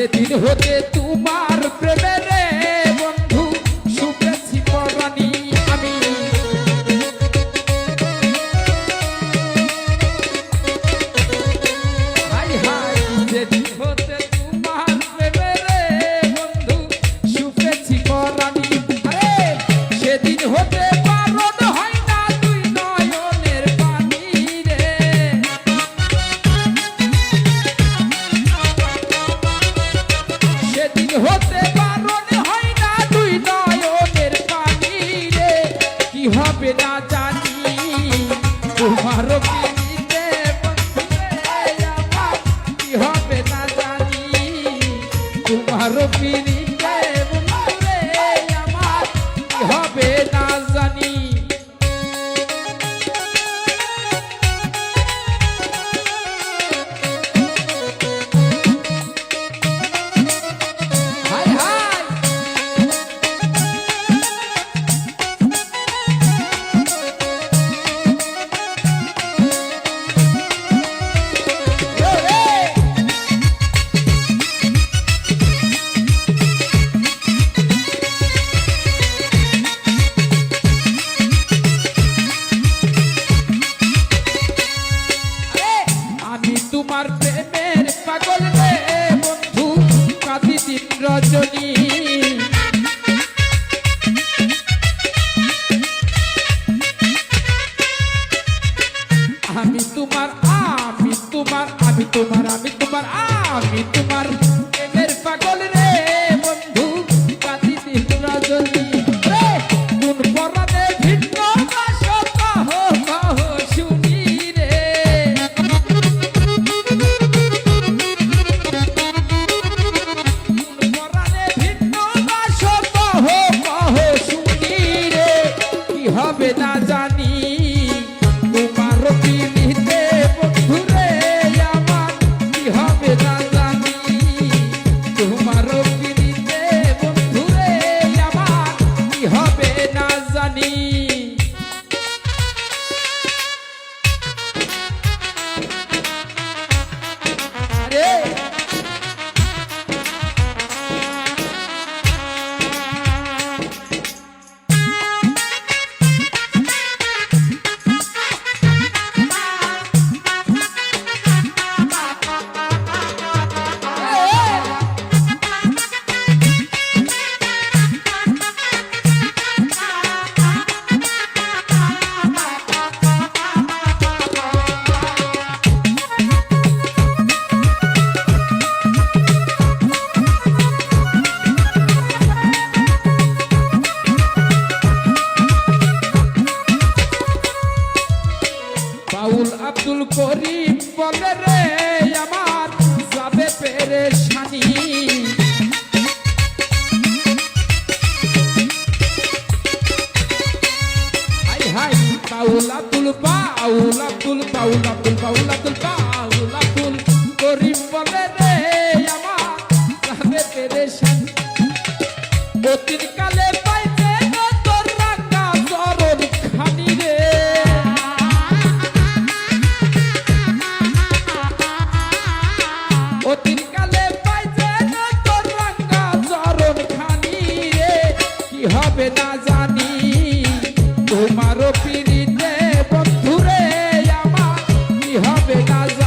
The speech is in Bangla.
সেদিন হতে তোমার প্রেমে রে বন্ধু শুকেছি পরাণী আমি। হাই হাই সেদিন হতে তোমার প্রেমে রে বন্ধু শুকেছি পরাণী। আরে সেদিন হতে বারণ হয় না দুই নয়নের পানি রে। সেদিন হতে বারণ হয় না দুই নয়নের পানি রে। কি হবে না জানি তোমার পিড়িতে বন্ধুরে আমার, কি হবে না জানি তোমার পিড়িতে বন্ধুরে আমার, কি হবে না জানি। হাই হাই আমি তোমার প্রেমের পাগল রে বন্ধু কাঁদি দিন রজনী। আমি তোমার আমি তোমার আমি তোমার আমি তোমার আমি তোমার প্রেমের পাগল রে বন্ধু কাঁদি দিন রজনী। রে কোন পরাণে ভিন্ন বাসো কহ কহ শুনি রে। পরাণে ভিন্ন বাসো কহ কহ শুনি রে। কি হবে না জানি তোমার পিড়িতে বন্ধুরে আমার, কি হবে না জানি তোমার পিড়িতে বন্ধুরে আমার, কি হবে না জানি। আরে বাউল আব্দুল করিম বলে রে আমার যাবে পেরেশানি। হাই হাই বাউল আব্দুল বাউল আব্দুল বাউল আব্দুল বাউল আব্দুল বাউল আব্দুল করিম বলে রে আমার যাবে পেরেশানি। অতীত কালে পাইতে তোর রাঙা চরণ খানি রে। অতীত কালে পাইতে তোর রাঙা চরণ খানি রে। কি হবে না জানি তোমার পিড়িতে বন্ধুরে আমার, কি হবে না জানি।